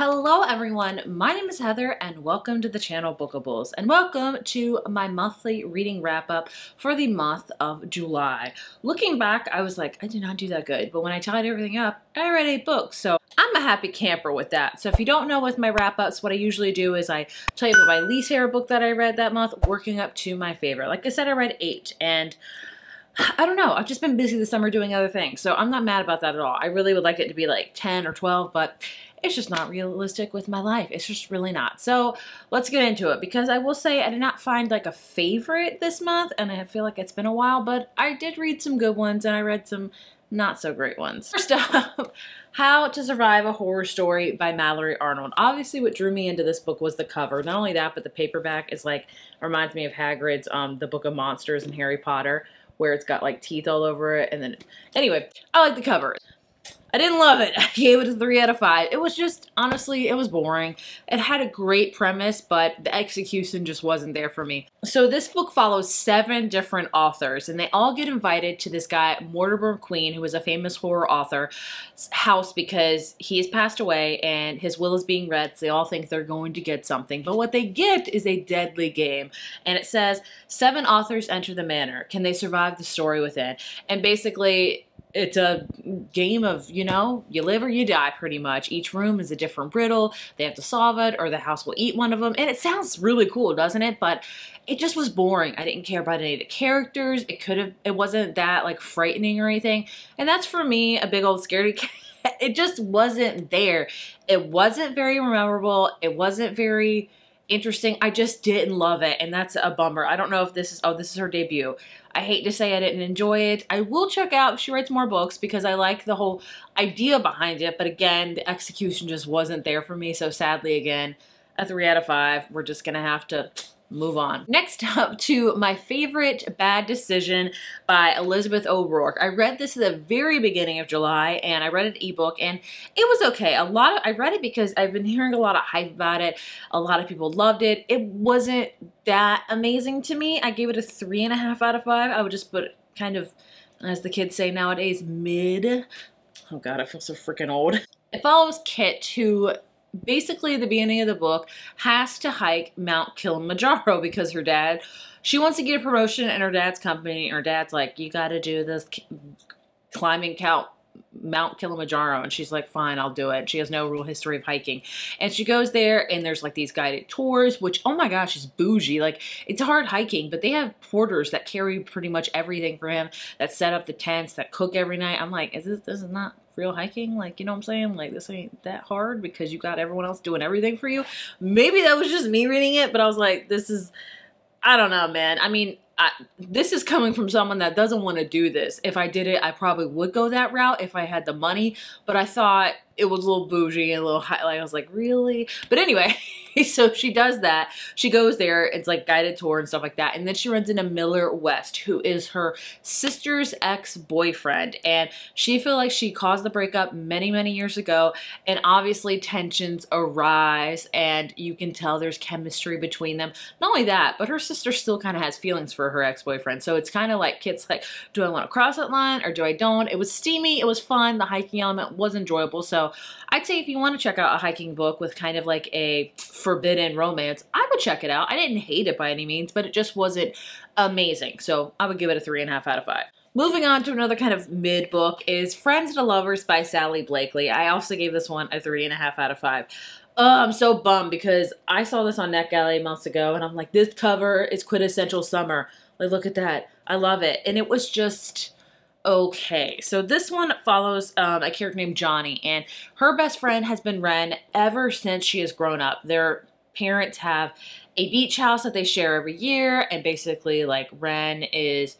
Hello everyone, my name is Heather and welcome to the channel Bookables and welcome to my monthly reading wrap-up for the month of July. Looking back, I was like, I did not do that good, but when I tied everything up, I read 8 books, so I'm a happy camper with that. So if you don't know with my wrap-ups, what I usually do is I tell you about my least favorite book that I read that month, working up to my favorite. Like I said, I read 8 and I don't know, I've just been busy this summer doing other things, so I'm not mad about that at all. I really would like it to be like 10 or 12, but it's just not realistic with my life. It's just really not. So let's get into it, because I will say I did not find like a favorite this month, and I feel like it's been a while, but I did read some good ones and I read some not so great ones. First up, How to Survive a Horror Story by Mallory Arnold. Obviously what drew me into this book was the cover. Not only that, but the paperback is like, reminds me of Hagrid's The Book of Monsters in Harry Potter, where it's got like teeth all over it. And then, anyway, I like the cover. I didn't love it. I gave it a 3 out of 5. It was just, honestly, it was boring. It had a great premise, but the execution just wasn't there for me. So this book follows 7 different authors, and they all get invited to this guy, Mortimer McQueen, who is a famous horror author, house because he has passed away and his will is being read, so they all think they're going to get something. But what they get is a deadly game. And it says, 7 authors enter the manor. Can they survive the story within? And basically, it's a game of, you know, you live or you die pretty much. Each room is a different riddle. They have to solve it or the house will eat one of them. And it sounds really cool, doesn't it? But it just was boring. I didn't care about any of the characters. It wasn't that like frightening or anything. And that's for me, a big old scaredy cat. It just wasn't there. It wasn't very memorable. It wasn't very interesting. I just didn't love it, and that's a bummer. I don't know if this is, oh, this is her debut. I hate to say I didn't enjoy it. I will check out if she writes more books because I like the whole idea behind it, but again, the execution just wasn't there for me, so sadly, again, a 3 out of 5. We're just gonna have to move on. Next up to my favorite Bad Decision by Elizabeth O'Rourke. I read this at the very beginning of July, and I read an ebook, and it was okay. I read it because I've been hearing a lot of hype about it. A lot of people loved it. It wasn't that amazing to me. I gave it a 3.5 out of 5. I would just put kind of, as the kids say nowadays, mid. Oh God, I feel so freaking old. It follows Kit, who basically at the beginning of the book has to hike Mount Kilimanjaro because she wants to get a promotion in her dad's company, and her dad's like, you got to do this climbing Mount Kilimanjaro, and she's like, fine, I'll do it. She has no real history of hiking, and she goes there, and there's like these guided tours, which, oh my gosh, is bougie. Like, it's hard hiking, but they have porters that carry pretty much everything for him, that set up the tents, that cook every night. I'm like, this is not real hiking? Like, you know what I'm saying? Like, this ain't that hard because you got everyone else doing everything for you. Maybe that was just me reading it, but I was like, this is, I don't know, man. I mean, this is coming from someone that doesn't want to do this. If I did it, I probably would go that route if I had the money, but I thought it was a little bougie and a little high. Like, I was like, really? But anyway, so she does that. She goes there. It's like guided tour and stuff like that. And then she runs into Miller West, who is her sister's ex-boyfriend. And she feels like she caused the breakup many, many years ago. And obviously tensions arise, and you can tell there's chemistry between them. Not only that, but her sister still kind of has feelings for her ex-boyfriend. So it's kind of like Kit's like, do I want to cross that line or do I don't? It was steamy. It was fun. The hiking element was enjoyable. So I'd say if you want to check out a hiking book with kind of like a forbidden romance, I would check it out. I didn't hate it by any means, but it just wasn't amazing. So I would give it a 3.5 out of 5. Moving on to another kind of mid book is Friends to Lovers by Sally Blakely. I also gave this one a 3.5 out of 5. I'm so bummed because I saw this on NetGalley months ago, and I'm like, this cover is quintessential summer. Like, look at that. I love it. And it was just okay. So this one follows a character named Johnny, and her best friend has been Ren ever since she has grown up. Their parents have a beach house that they share every year, and basically like Ren is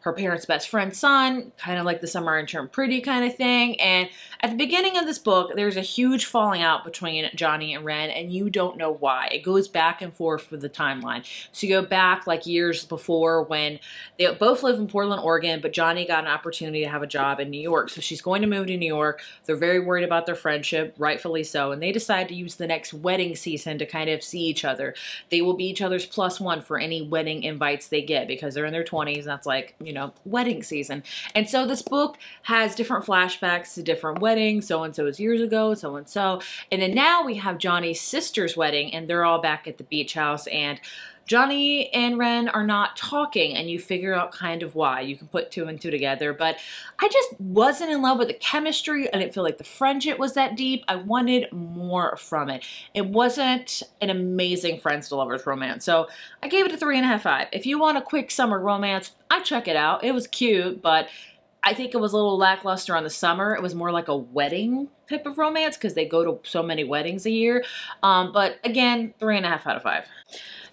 her parents' best friend's son, kind of like the Summer Intern Pretty kind of thing. And at the beginning of this book, there's a huge falling out between Johnny and Ren, and you don't know why. It goes back and forth for the timeline. So you go back like years before when they both live in Portland, Oregon, but Johnny got an opportunity to have a job in New York. So she's going to move to New York. They're very worried about their friendship, rightfully so, and they decide to use the next wedding season to kind of see each other. They will be each other's +1 for any wedding invites they get because they're in their 20s, and that's like, you know, wedding season. And so this book has different flashbacks to different weddings. So-and-so is years ago, so-and-so. And then now we have Johnny's sister's wedding, and they're all back at the beach house, and Johnny and Ren are not talking, and you figure out kind of why. You can put two and two together, but I just wasn't in love with the chemistry. I didn't feel like the friendship was that deep. I wanted more from it. It wasn't an amazing friends to lovers romance, so I gave it a 3.5, 5. If you want a quick summer romance, I'd check it out. It was cute, but I think it was a little lackluster on the summer. It was more like a wedding type of romance because they go to so many weddings a year. But again, 3.5 out of 5.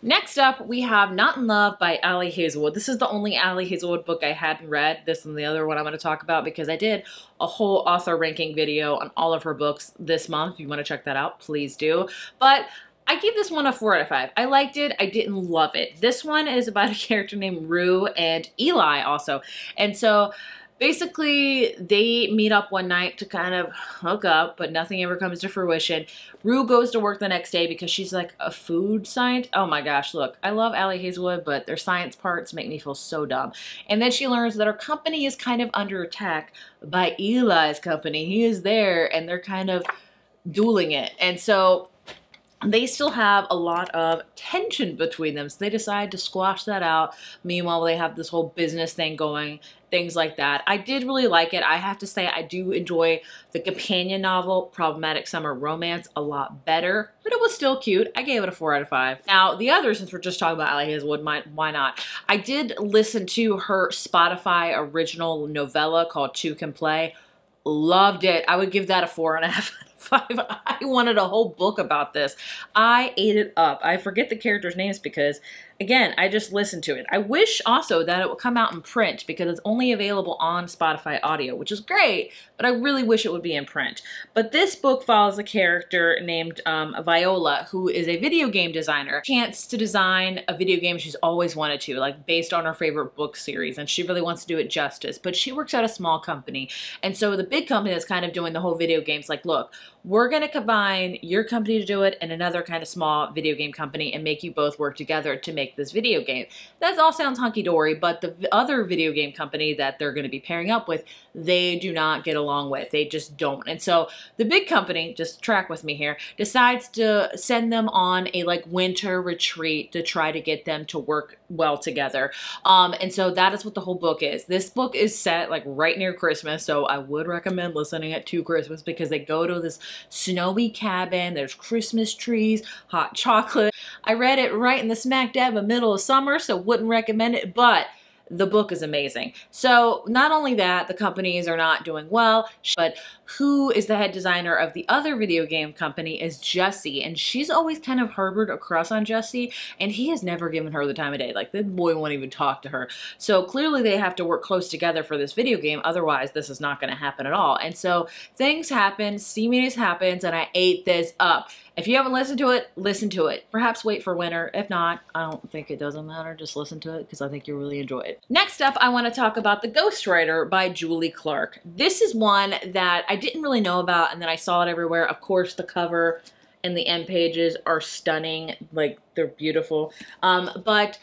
Next up, we have Not in Love by Ali Hazelwood. This is the only Ali Hazelwood book I hadn't read. This and the other one I'm going to talk about because I did a whole author ranking video on all of her books this month. If you want to check that out, please do. But I gave this one a 4 out of 5. I liked it. I didn't love it. This one is about a character named Rue and Eli also. And so basically, they meet up one night to kind of hook up, but nothing ever comes to fruition. Rue goes to work the next day because she's like a food scientist. Oh my gosh, look, I love Ali Hazelwood, but their science parts make me feel so dumb. And then she learns that her company is kind of under attack by Eli's company. He is there, and they're kind of dueling it. And so they still have a lot of tension between them, so they decide to squash that out. Meanwhile, they have this whole business thing going, things like that. I did really like it. I have to say I do enjoy the companion novel, Problematic Summer Romance, a lot better, but it was still cute. I gave it a 4 out of 5. Now, the other, since we're just talking about Ali Hazelwood, why not? I did listen to her Spotify original novella called Two Can Play. Loved it. I would give that a 4.5 out of 5. I wanted a whole book about this. I ate it up. I forget the characters' names because, again, I just listened to it. I wish also that it would come out in print because it's only available on Spotify audio, which is great, but I really wish it would be in print. But this book follows a character named Viola, who is a video game designer. Chance to design a video game she's always wanted to, like based on her favorite book series, and she really wants to do it justice. But she works at a small company, and so the big company that's kind of doing the whole video games, like, look, we're going to combine your company to do it and another kind of small video game company and make you both work together to make this video game. That all sounds hunky-dory, but the other video game company that they're going to be pairing up with, they do not get along with. They just don't. And so the big company, just track with me here, decides to send them on a like winter retreat to try to get them to work well together. And so that is what the whole book is. This book is set like right near Christmas, so I would recommend listening it to Christmas because they go to this snowy cabin, there's Christmas trees, hot chocolate. I read it right in the smack dab in the middle of summer, so wouldn't recommend it, but the book is amazing. So not only that, the companies are not doing well, but who is the head designer of the other video game company is Jesse, and she's always kind of harbored a crush on Jesse, and he has never given her the time of day. Like, the boy won't even talk to her. So clearly they have to work close together for this video game, otherwise this is not going to happen at all. And so things happen, steaminess happens, and I ate this up. If you haven't listened to it, listen to it. Perhaps wait for winter. If not, I don't think it doesn't matter. Just listen to it because I think you'll really enjoy it. Next up, I want to talk about The Ghostwriter by Julie Clark. This is one that I didn't really know about, and then I saw it everywhere. Of course, the cover and the end pages are stunning. Like, they're beautiful. But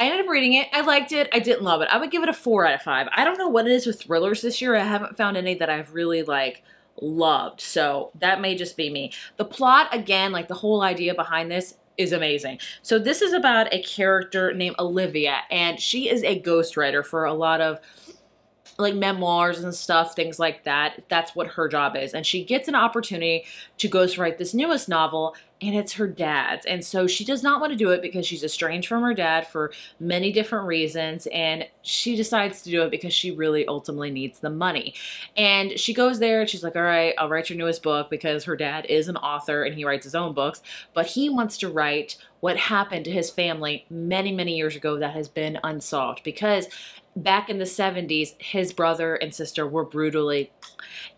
I ended up reading it. I liked it. I didn't love it. I would give it a 4 out of 5. I don't know what it is with thrillers this year. I haven't found any that I've really, like, loved, so that may just be me. The plot, again, like the whole idea behind this is amazing. So this is about a character named Olivia, and she is a ghostwriter for a lot of like memoirs and stuff, things like that. That's what her job is. And she gets an opportunity to ghostwrite this newest novel, and it's her dad's. And so she does not want to do it because she's estranged from her dad for many different reasons, and she decides to do it because she really ultimately needs the money. And she goes there and she's like, all right, I'll write your newest book, because her dad is an author and he writes his own books, but he wants to write what happened to his family many, many years ago that has been unsolved, because back in the 70s, his brother and sister were brutally,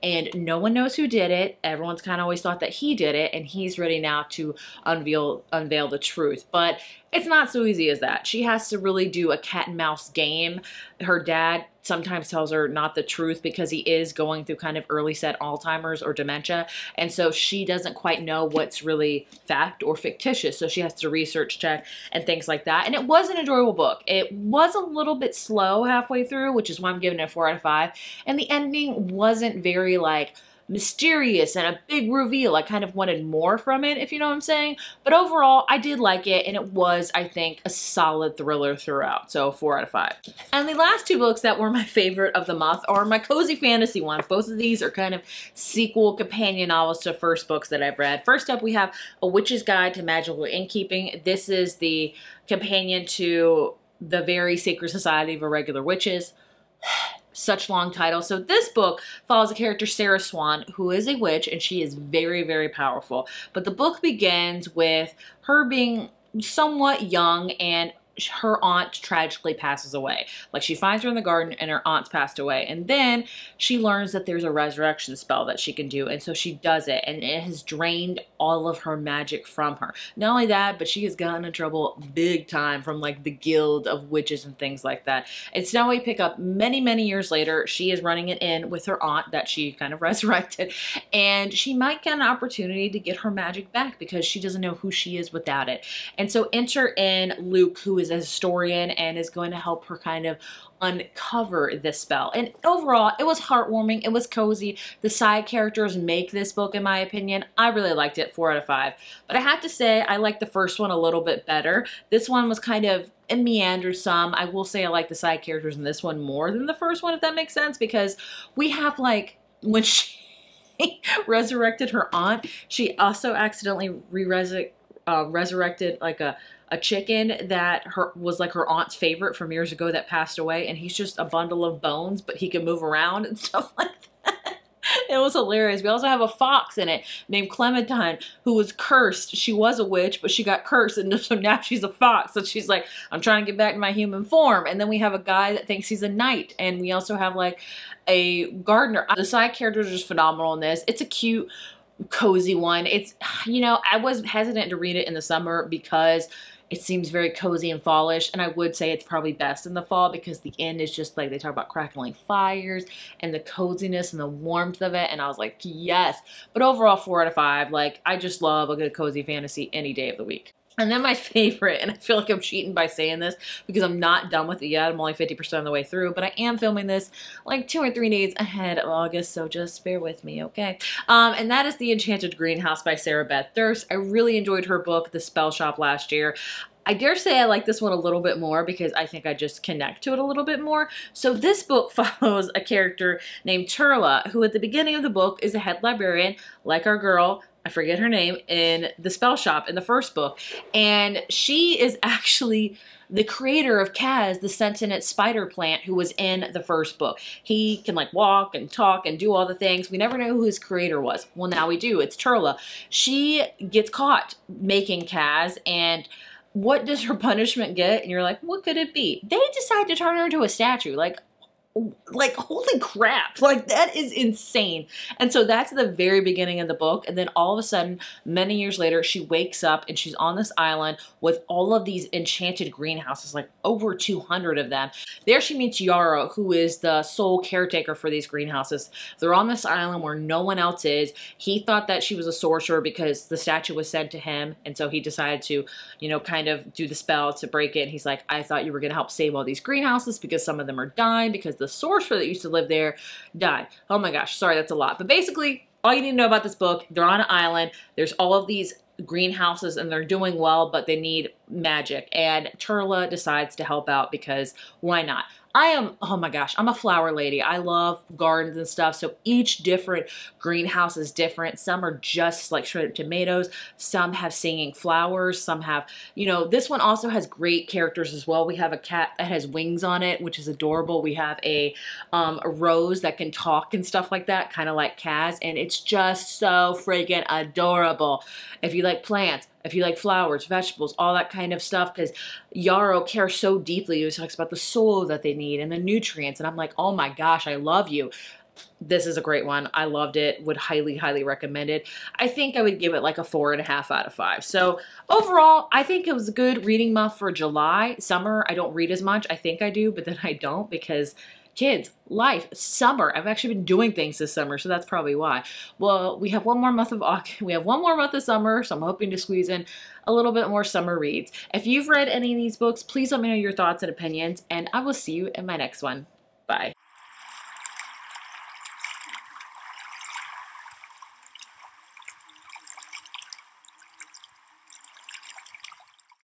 and no one knows who did it. Everyone's kind of always thought that he did it, and he's ready now to unveil the truth. But It's not so easy as that. She has to really do a cat and mouse game. Her dad sometimes tells her not the truth because he is going through kind of early set Alzheimer's or dementia. And so she doesn't quite know what's really fact or fictitious. So she has to research check and things like that. And it was an enjoyable book. It was a little bit slow halfway through, which is why I'm giving it a 4 out of 5. And the ending wasn't very like mysterious and a big reveal. I kind of wanted more from it, if you know what I'm saying. But overall, I did like it, and it was, I think, a solid thriller throughout. So 4 out of 5. And the last two books that were my favorite of the month are my cozy fantasy ones. Both of these are kind of sequel companion novels to first books that I've read. First up, we have A Witch's Guide to Magical Innkeeping. This is the companion to The Very Sacred Society of Irregular Witches. Such long title. So this book follows a character, Sarah Swan, who is a witch, and she is very, very powerful. But the book begins with her being somewhat young, and her aunt tragically passes away. Like, she finds her in the garden and her aunt's passed away. And then she learns that there's a resurrection spell that she can do. And so she does it, and it has drained all of her magic from her. Not only that, but she has gotten in trouble big time from like the guild of witches and things like that. It's now we pick up many, many years later. She is running it in with her aunt that she kind of resurrected. And she might get an opportunity to get her magic back because she doesn't know who she is without it. And so enter in Luke, who is a historian and is going to help her kind of uncover this spell. And overall, it was heartwarming. It was cozy. The side characters make this book, in my opinion. I really liked it, 4 out of 5. But I have to say, I liked the first one a little bit better. This one was kind of, it meandered some. I will say I like the side characters in this one more than the first one, if that makes sense, because we have like, when she resurrected her aunt, she also accidentally resurrected like a chicken that was like her aunt's favorite from years ago that passed away, and he's just a bundle of bones, but he can move around and stuff like that. It was hilarious. We also have a fox in it named Clementine who was cursed. She was a witch, but she got cursed, and so now she's a fox. So she's like, I'm trying to get back to my human form. And then we have a guy that thinks he's a knight, and we also have like a gardener. The side characters are just phenomenal in this. It's a cute, cozy one. It's, you know, I was hesitant to read it in the summer because it seems very cozy and fallish, and I would say it's probably best in the fall because the end is just like, they talk about crackling fires and the coziness and the warmth of it, and I was like, yes. But overall, 4 out of 5. Like, I just love a good cozy fantasy any day of the week. And then my favorite, and I feel like I'm cheating by saying this because I'm not done with it yet. I'm only 50% of the way through, but I am filming this like 2 or 3 days ahead of August, so just bear with me, okay? And that is The Enchanted Greenhouse by Sarah Beth Durst. I really enjoyed her book, The Spell Shop, last year. I dare say I like this one a little bit more because I think I just connect to it a little bit more. So this book follows a character named Turla, who at the beginning of the book is a head librarian, like our girl, I forget her name, in The Spell Shop in the first book. And she is actually the creator of Kaz, the sentient spider plant who was in the first book. He can like walk and talk and do all the things. We never know who his creator was. Well, now we do. It's Turla. She gets caught making Kaz, and what does her punishment get? And you're like, what could it be? They decide to turn her into a statue. Like, holy crap, like that is insane. And so that's the very beginning of the book. And then all of a sudden, many years later, she wakes up and she's on this island with all of these enchanted greenhouses, like over 200 of them. There she meets Yarrow, who is the sole caretaker for these greenhouses. They're on this island where no one else is. He thought that she was a sorcerer because the statue was sent to him. And so he decided to, you know, kind of do the spell to break it. And he's like, I thought you were going to help save all these greenhouses because some of them are dying because the sorcerer that used to live there died. Oh my gosh, sorry, that's a lot. But basically, all you need to know about this book, they're on an island. There's all of these greenhouses and they're doing well, but they need magic. And Turla decides to help out because why not? Oh my gosh, I'm a flower lady. I love gardens and stuff. So each different greenhouse is different. Some are just like shredded tomatoes. Some have singing flowers. Some have, you know, this one also has great characters as well. We have a cat that has wings on it, which is adorable. We have a rose that can talk and stuff like that, kind of like Kaz. And it's just so freaking adorable. If you like plants, if you like flowers, vegetables, all that kind of stuff, because Yarrow cares so deeply. He talks about the soil that they need and the nutrients. And I'm like, oh my gosh, I love you. This is a great one. I loved it. Would highly, highly recommend it. I think I would give it like a 4.5 out of 5. So overall, I think it was a good reading month for July. Summer, I don't read as much. I think I do, but then I don't because kids, life, summer. I've actually been doing things this summer, so that's probably why. Well, we have one more month of August. We have one more month of summer, so I'm hoping to squeeze in a little bit more summer reads. If you've read any of these books, please let me know your thoughts and opinions, and I will see you in my next one. Bye.